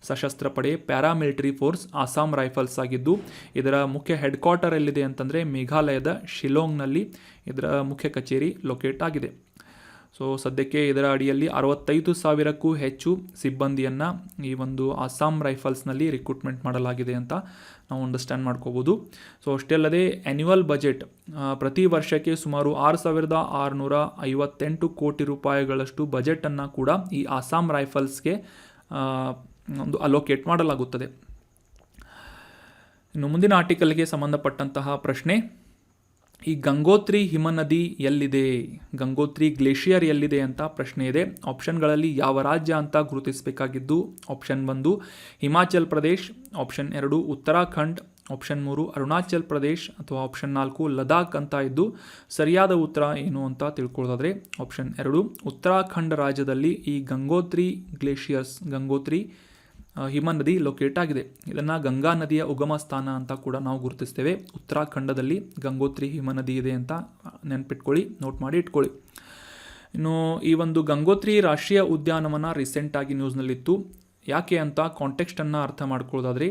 ಸಶಸ್ತ್ರ ಪಡೆ ಪ್ಯಾರಾಮಿಲಿಟರಿ ಫೋರ್ಸ್ ಅಸ್ಸಾಂ ರೈಫಲ್ಸ್ ಆಗಿದ್ದು, ಇದರ ಮುಖ್ಯ ಹೆಡ್ ಕ್ವಾರ್ಟರ್ ಎಲ್ಲಿದೆ ಅಂತಂದರೆ ಮೇಘಾಲಯದ ಶಿಲಾಂಗ್ನಲ್ಲಿ ಇದರ ಮುಖ್ಯ ಕಚೇರಿ ಲೊಕೇಟ್ ಆಗಿದೆ. ಸೊ ಸದ್ಯಕ್ಕೆ ಇದರ ಅಡಿಯಲ್ಲಿ 65,000ಕ್ಕೂ ಹೆಚ್ಚು ಸಿಬ್ಬಂದಿಯನ್ನು ಈ ಒಂದು ಅಸ್ಸಾಂ ರೈಫಲ್ಸ್ನಲ್ಲಿ ರಿಕ್ರೂಟ್ಮೆಂಟ್ ಮಾಡಲಾಗಿದೆ ಅಂತ ನಾವು ಅಂಡರ್ಸ್ಟ್ಯಾಂಡ್ ಮಾಡ್ಕೋಬೋದು. ಸೊ ಅಷ್ಟೇ ಅಲ್ಲದೆ ಆ್ಯನ್ಯುವಲ್ ಬಜೆಟ್ ಪ್ರತಿ ವರ್ಷಕ್ಕೆ ಸುಮಾರು 6,658 ಕೋಟಿ ರೂಪಾಯಿಗಳಷ್ಟು ಬಜೆಟನ್ನು ಕೂಡ ಈ ಅಸ್ಸಾಂ ರೈಫಲ್ಸ್ಗೆ ಒಂದು ಅಲೋಕೇಟ್ ಮಾಡಲಾಗುತ್ತದೆ. ಇನ್ನು ಮುಂದಿನ ಆರ್ಟಿಕಲ್ಗೆ ಸಂಬಂಧಪಟ್ಟಂತಹ ಪ್ರಶ್ನೆ, ಈ ಗಂಗೋತ್ರಿ ಹಿಮನದಿ ಎಲ್ಲಿದೆ, ಗಂಗೋತ್ರಿ ಗ್ಲೇಷಿಯರ್ ಎಲ್ಲಿದೆ ಅಂತ ಪ್ರಶ್ನೆ ಇದೆ. ಆಪ್ಷನ್ಗಳಲ್ಲಿ ಯಾವ ರಾಜ್ಯ ಅಂತ ಗುರುತಿಸಬೇಕಾಗಿದ್ದು, option 1 Himachal Pradesh, option 2 Uttarakhand, option 3 Arunachal Pradesh ಅಥವಾ ಆಪ್ಷನ್ 4 ಲದಾಖ್ ಅಂತ ಇದ್ದು, ಸರಿಯಾದ ಉತ್ತರ ಏನು ಅಂತ ತಿಳ್ಕೊಳ್ಳೋದಾದರೆ ಆಪ್ಷನ್ 2 ಉತ್ತರಾಖಂಡ್ ರಾಜ್ಯದಲ್ಲಿ ಈ ಗಂಗೋತ್ರಿ ಗ್ಲೇಷಿಯರ್ಸ್, ಗಂಗೋತ್ರಿ ಹಿಮನದಿ ಲೊಕೇಟ್ ಆಗಿದೆ. ಇದನ್ನು ಗಂಗಾ ನದಿಯ ಉಗಮ ಸ್ಥಾನ ಅಂತ ಕೂಡ ನಾವು ಗುರುತಿಸ್ತೇವೆ. ಉತ್ತರಾಖಂಡದಲ್ಲಿ ಗಂಗೋತ್ರಿ ಹಿಮನದಿ ಇದೆ ಅಂತ ನೆನ್ಪಿಟ್ಕೊಳ್ಳಿ, ನೋಟ್ ಮಾಡಿ ಇಟ್ಕೊಳ್ಳಿ. ಇನ್ನು ಈ ಒಂದು ಗಂಗೋತ್ರಿ ರಾಷ್ಟ್ರೀಯ ಉದ್ಯಾನವನ ರೀಸೆಂಟಾಗಿ ನ್ಯೂಸ್ನಲ್ಲಿತ್ತು. ಯಾಕೆ ಅಂತ ಕಾಂಟೆಕ್ಸ್ಟನ್ನು ಅರ್ಥ ಮಾಡ್ಕೊಳ್ಳೋದಾದ್ರೆ,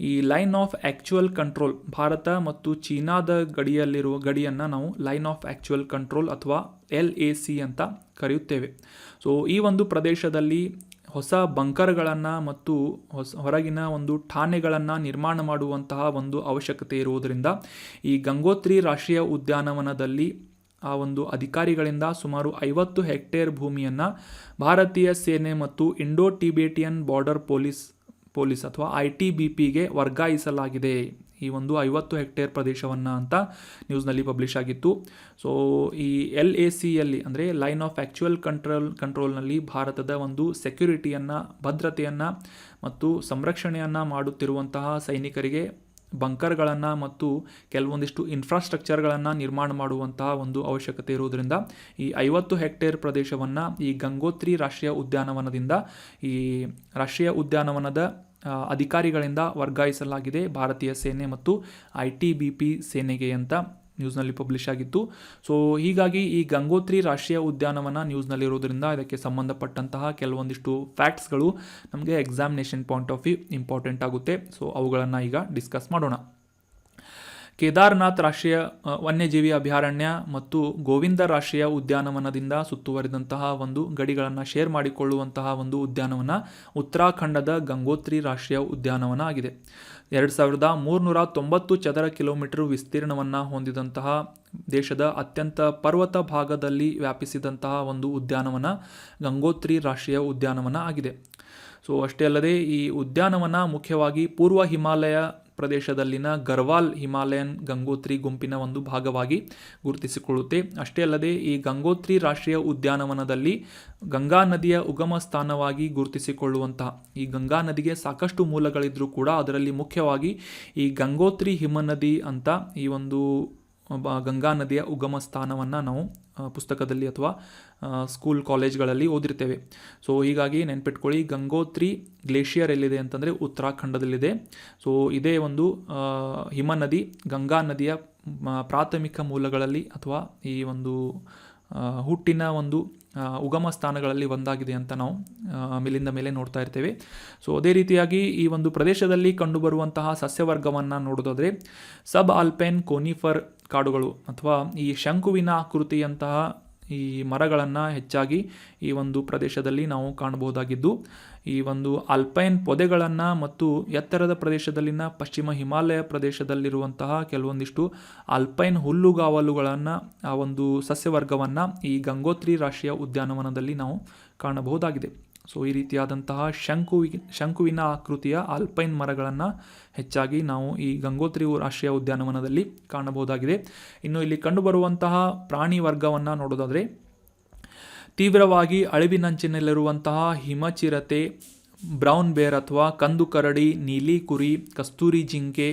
ಈ line of actual control, Bharat ಮತ್ತು ಚೀನಾದ ಗಡಿಯನ್ನು ನಾವು ಲೈನ್ ಆಫ್ ಆ್ಯಕ್ಚುಯಲ್ ಕಂಟ್ರೋಲ್ ಅಥವಾ LAC ಅಂತ ಕರೆಯುತ್ತೇವೆ. ಸೊ ಈ ಒಂದು ಪ್ರದೇಶದಲ್ಲಿ ಹೊಸ ಬಂಕರ್ಗಳನ್ನು ಮತ್ತು ಹೊರಗಿನ ಒಂದು ಠಾಣೆಗಳನ್ನು ನಿರ್ಮಾಣ ಮಾಡುವಂತಹ ಒಂದು ಅವಶ್ಯಕತೆ ಇರುವುದರಿಂದ ಈ ಗಂಗೋತ್ರಿ ರಾಷ್ಟ್ರೀಯ ಉದ್ಯಾನವನದಲ್ಲಿ ಆ ಒಂದು ಅಧಿಕಾರಿಗಳಿಂದ ಸುಮಾರು 50 ಹೆಕ್ಟೇರ್ ಭೂಮಿಯನ್ನು ಭಾರತೀಯ ಸೇನೆ ಮತ್ತು ಇಂಡೋ ಟಿಬೇಟಿಯನ್ ಬಾರ್ಡರ್ ಪೊಲೀಸ್ ಅಥವಾ ITBPಗೆ ವರ್ಗಾಯಿಸಲಾಗಿದೆ. ಈ ಒಂದು 50 ಹೆಕ್ಟೇರ್ ಪ್ರದೇಶವನ್ನು ಅಂತ ನ್ಯೂಸ್ನಲ್ಲಿ ಪಬ್ಲಿಷ್ ಆಗಿತ್ತು. ಸೊ ಈ LACಯಲ್ಲಿ ಅಂದರೆ ಲೈನ್ ಆಫ್ ಆ್ಯಕ್ಚುಯಲ್ ಕಂಟ್ರೋಲ್ನಲ್ಲಿ ಭಾರತದ ಒಂದು ಸೆಕ್ಯುರಿಟಿಯನ್ನು, ಭದ್ರತೆಯನ್ನು ಮತ್ತು ಸಂರಕ್ಷಣೆಯನ್ನು ಮಾಡುತ್ತಿರುವಂತಹ ಸೈನಿಕರಿಗೆ ಬಂಕರ್ಗಳನ್ನು ಮತ್ತು ಕೆಲವೊಂದಿಷ್ಟು ಇನ್ಫ್ರಾಸ್ಟ್ರಕ್ಚರ್ಗಳನ್ನು ನಿರ್ಮಾಣ ಮಾಡುವಂತಹ ಒಂದು ಅವಶ್ಯಕತೆ ಇರುವುದರಿಂದ ಈ 50 ಹೆಕ್ಟೇರ್ ಪ್ರದೇಶವನ್ನು ಈ ಗಂಗೋತ್ರಿ ರಾಷ್ಟ್ರೀಯ ಉದ್ಯಾನವನದಿಂದ ಈ ರಾಷ್ಟ್ರೀಯ ಉದ್ಯಾನವನದ ಅಧಿಕಾರಿಗಳಿಂದ ವರ್ಗಾಯಿಸಲಾಗಿದೆ ಭಾರತೀಯ ಸೇನೆ ಮತ್ತು ITBP ಸೇನೆಗೆ ಅಂತ ನ್ಯೂಸ್ನಲ್ಲಿ ಪಬ್ಲಿಷ್ ಆಗಿತ್ತು. ಸೊ ಹೀಗಾಗಿ ಈ ಗಂಗೋತ್ರಿ ರಾಷ್ಟ್ರೀಯ ಉದ್ಯಾನವನ ನ್ಯೂಸ್ನಲ್ಲಿರೋದ್ರಿಂದ ಇದಕ್ಕೆ ಸಂಬಂಧಪಟ್ಟಂತಹ ಕೆಲವೊಂದಿಷ್ಟು ಫ್ಯಾಕ್ಟ್ಸ್ಗಳು ನಮಗೆ examination point of view important ಆಗುತ್ತೆ. ಸೊ ಅವುಗಳನ್ನು ಈಗ ಡಿಸ್ಕಸ್ ಮಾಡೋಣ. ಕೇದಾರ್ನಾಥ್ ರಾಷ್ಟ್ರೀಯ ವನ್ಯಜೀವಿ ಅಭಯಾರಣ್ಯ ಮತ್ತು ಗೋವಿಂದ ರಾಷ್ಟ್ರೀಯ ಉದ್ಯಾನವನದಿಂದ ಸುತ್ತುವರಿದಂತಹ ಒಂದು ಗಡಿಗಳನ್ನು ಶೇರ್ ಮಾಡಿಕೊಳ್ಳುವಂತಹ ಒಂದು ಉದ್ಯಾನವನ ಉತ್ತರಾಖಂಡದ ಗಂಗೋತ್ರಿ ರಾಷ್ಟ್ರೀಯ ಉದ್ಯಾನವನ ಆಗಿದೆ. 2390 ಚದರ ಕಿಲೋಮೀಟರ್ ವಿಸ್ತೀರ್ಣವನ್ನು ಹೊಂದಿದಂತಹ ದೇಶದ ಅತ್ಯಂತ ಪರ್ವತ ಭಾಗದಲ್ಲಿ ವ್ಯಾಪಿಸಿದಂತಹ ಒಂದು ಉದ್ಯಾನವನ ಗಂಗೋತ್ರಿ ರಾಷ್ಟ್ರೀಯ ಉದ್ಯಾನವನ ಆಗಿದೆ. ಸೊ ಅಷ್ಟೇ ಅಲ್ಲದೆ ಈ ಉದ್ಯಾನವನ ಮುಖ್ಯವಾಗಿ ಪೂರ್ವ ಹಿಮಾಲಯ ಪ್ರದೇಶದಲ್ಲಿನ ಗರ್ವಾಲ್ ಹಿಮಾಲಯನ್ ಗಂಗೋತ್ರಿ ಗುಂಪಿನ ಒಂದು ಭಾಗವಾಗಿ ಗುರುತಿಸಿಕೊಳ್ಳುತ್ತೆ. ಅಷ್ಟೇ ಅಲ್ಲದೆ ಈ ಗಂಗೋತ್ರಿ ರಾಷ್ಟ್ರೀಯ ಉದ್ಯಾನವನದಲ್ಲಿ ಗಂಗಾ ನದಿಯ ಉಗಮ ಸ್ಥಾನವಾಗಿ ಗುರುತಿಸಿಕೊಳ್ಳುವಂತಹ, ಈ ಗಂಗಾ ನದಿಗೆ ಸಾಕಷ್ಟು ಮೂಲಗಳಿದ್ರೂ ಕೂಡ ಅದರಲ್ಲಿ ಮುಖ್ಯವಾಗಿ ಈ ಗಂಗೋತ್ರಿ ಹಿಮನದಿ ಅಂತ ಈ ಒಂದು ಗಂಗಾ ನದಿಯ ಉಗಮ ಸ್ಥಾನವನ್ನು ನಾವು ಪುಸ್ತಕದಲ್ಲಿ ಅಥವಾ ಸ್ಕೂಲ್ ಕಾಲೇಜ್ಗಳಲ್ಲಿ ಓದಿರ್ತೇವೆ. ಸೊ ಹೀಗಾಗಿ ನೆನ್ಪಿಟ್ಕೊಳ್ಳಿ, ಗಂಗೋತ್ರಿ ಗ್ಲೇಷಿಯರ್ ಎಲ್ಲಿದೆ ಅಂತಂದರೆ ಉತ್ತರಾಖಂಡದಲ್ಲಿದೆ. ಸೊ ಇದೇ ಒಂದು ಹಿಮನದಿ ಗಂಗಾ ನದಿಯ ಪ್ರಾಥಮಿಕ ಮೂಲಗಳಲ್ಲಿ ಅಥವಾ ಈ ಒಂದು ಹುಟ್ಟಿನ ಒಂದು ಉಗಮ ಸ್ಥಾನಗಳಲ್ಲಿ ಒಂದಾಗಿದೆ ಅಂತ ನಾವು ಮೇಲಿಂದ ಮೇಲೆ ನೋಡ್ತಾ ಇರ್ತೇವೆ. ಸೊ ಅದೇ ರೀತಿಯಾಗಿ ಈ ಒಂದು ಪ್ರದೇಶದಲ್ಲಿ ಕಂಡುಬರುವಂತಹ ಸಸ್ಯವರ್ಗವನ್ನು ನೋಡೋದಾದರೆ ಸಬ್ ಆಲ್ಪೈನ್ ಕೋನಿಫರ್ ಕಾಡುಗಳು ಅಥವಾ ಈ ಶಂಕುವಿನ ಆಕೃತಿಯಂತಹ ಈ ಮರಗಳನ್ನು ಹೆಚ್ಚಾಗಿ ಈ ಒಂದು ಪ್ರದೇಶದಲ್ಲಿ ನಾವು ಕಾಣಬಹುದಾಗಿದ್ದು, ಈ ಒಂದು ಆಲ್ಪೈನ್ ಪೊದೆಗಳನ್ನು ಮತ್ತು ಎತ್ತರದ ಪ್ರದೇಶದಲ್ಲಿನ ಪಶ್ಚಿಮ ಹಿಮಾಲಯ ಪ್ರದೇಶದಲ್ಲಿರುವಂತಹ ಕೆಲವೊಂದಿಷ್ಟು ಆಲ್ಪೈನ್ ಹುಲ್ಲುಗಾವಲುಗಳನ್ನು, ಆ ಒಂದು ಸಸ್ಯವರ್ಗವನ್ನು ಈ ಗಂಗೋತ್ರಿ ರಾಷ್ಟ್ರೀಯ ಉದ್ಯಾನವನದಲ್ಲಿ ನಾವು ಕಾಣಬಹುದಾಗಿದೆ. ಸೊ ಈ ರೀತಿಯಾದಂತಹ ಶಂಕುವಿನ ಆಕೃತಿಯ ಆಲ್ಪೈನ್ ಮರಗಳನ್ನು ಹೆಚ್ಚಾಗಿ ನಾವು ಈ ಗಂಗೋತ್ರಿ ರಾಷ್ಟ್ರೀಯ ಉದ್ಯಾನವನದಲ್ಲಿ ಕಾಣಬಹುದಾಗಿದೆ. ಇನ್ನು ಇಲ್ಲಿ ಕಂಡುಬರುವಂತಹ ಪ್ರಾಣಿ ವರ್ಗವನ್ನು ನೋಡೋದಾದರೆ ತೀವ್ರವಾಗಿ ಅಳಿವಿನಂಚಿನಲ್ಲಿರುವಂತಹ ಹಿಮಚಿರತೆ, ಬ್ರೌನ್ ಬೇರ್ ಅಥವಾ ಕಂದು ಕರಡಿ, ನೀಲಿ ಕುರಿ, ಕಸ್ತೂರಿ ಜಿಂಕೆ,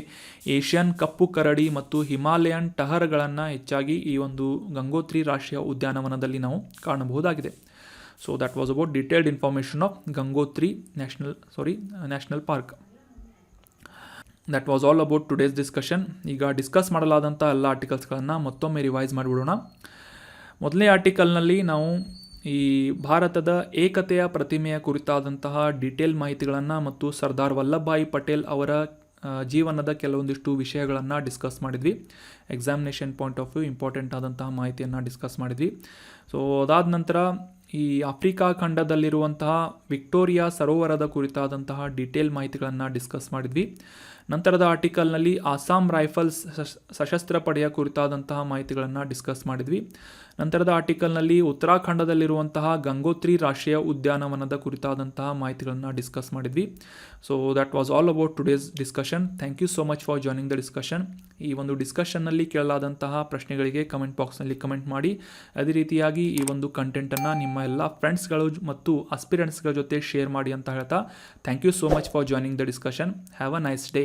ಏಷ್ಯನ್ ಕಪ್ಪು ಕರಡಿ ಮತ್ತು ಹಿಮಾಲಯನ್ ಟಹರ್ಗಳನ್ನು ಹೆಚ್ಚಾಗಿ ಈ ಒಂದು ಗಂಗೋತ್ರಿ ರಾಷ್ಟ್ರೀಯ ಉದ್ಯಾನವನದಲ್ಲಿ ನಾವು ಕಾಣಬಹುದಾಗಿದೆ. So that was about detailed information of Gangotri National Park. That was all about today's discussion. ಈಗ ಡಿಸ್ಕಸ್ ಮಾಡಲಾದಂಥ ಎಲ್ಲ ಆರ್ಟಿಕಲ್ಸ್ಗಳನ್ನು ಮತ್ತೊಮ್ಮೆ ರಿವೈಸ್ ಮಾಡಿಬಿಡೋಣ. ಮೊದಲನೇ ಆರ್ಟಿಕಲ್ನಲ್ಲಿ ನಾವು ಈ ಭಾರತದ ಏಕತೆಯ ಪ್ರತಿಮೆಯ ಕುರಿತಾದಂತಹ ಡೀಟೇಲ್ ಮಾಹಿತಿಗಳನ್ನು ಮತ್ತು ಸರ್ದಾರ್ ವಲ್ಲಭಭಾಯಿ ಪಟೇಲ್ ಅವರ ಜೀವನದ ಕೆಲವೊಂದಿಷ್ಟು ವಿಷಯಗಳನ್ನು ಡಿಸ್ಕಸ್ ಮಾಡಿದ್ವಿ. Examination point of view important ಆದಂತಹ ಮಾಹಿತಿಯನ್ನು ಡಿಸ್ಕಸ್ ಮಾಡಿದ್ವಿ. ಸೊ ಅದಾದ ನಂತರ ಈ ಆಫ್ರಿಕಾ ಖಂಡದಲ್ಲಿರುವಂತಹ ವಿಕ್ಟೋರಿಯಾ ಸರೋವರದ ಕುರಿತಾದಂತಹ ಡೀಟೇಲ್ ಮಾಹಿತಿಗಳನ್ನು ಡಿಸ್ಕಸ್ ಮಾಡಿದ್ವಿ. ನಂತರದ ಆರ್ಟಿಕಲ್ನಲ್ಲಿ ಆಸಾಂ ರೈಫಲ್ಸ್ ಸಶಸ್ತ್ರ ಪಡೆಯ ಕುರಿತಾದಂತಹ ಮಾಹಿತಿಗಳನ್ನು ಡಿಸ್ಕಸ್ ಮಾಡಿದ್ವಿ. ನಂತರದ ಆರ್ಟಿಕಲ್ನಲ್ಲಿ ಉತ್ತರಾಖಂಡದಲ್ಲಿರುವಂತಹ ಗಂಗೋತ್ರಿ ರಾಷ್ಟ್ರೀಯ ಉದ್ಯಾನವನದ ಕುರಿತಾದಂತಹ ಮಾಹಿತಿಗಳನ್ನು ಡಿಸ್ಕಸ್ ಮಾಡಿದ್ವಿ. So that was all about today's discussion. Thank you so much for joining the discussion. ಈ ಒಂದು ಡಿಸ್ಕಷನ್ನಲ್ಲಿ ಕೇಳಲಾದಂತಹ ಪ್ರಶ್ನೆಗಳಿಗೆ ಕಮೆಂಟ್ ಬಾಕ್ಸ್ನಲ್ಲಿ ಕಮೆಂಟ್ ಮಾಡಿ. ಅದೇ ರೀತಿಯಾಗಿ ಈ ಒಂದು ಕಂಟೆಂಟನ್ನು ನಿಮ್ಮ ಎಲ್ಲ ಫ್ರೆಂಡ್ಸ್ಗಳು ಮತ್ತು ಅಸ್ಪಿರೆಂಟ್ಸ್ಗಳ ಜೊತೆ ಶೇರ್ ಮಾಡಿ ಅಂತ ಹೇಳ್ತಾ thank you so much for joining the discussion. Have a nice day.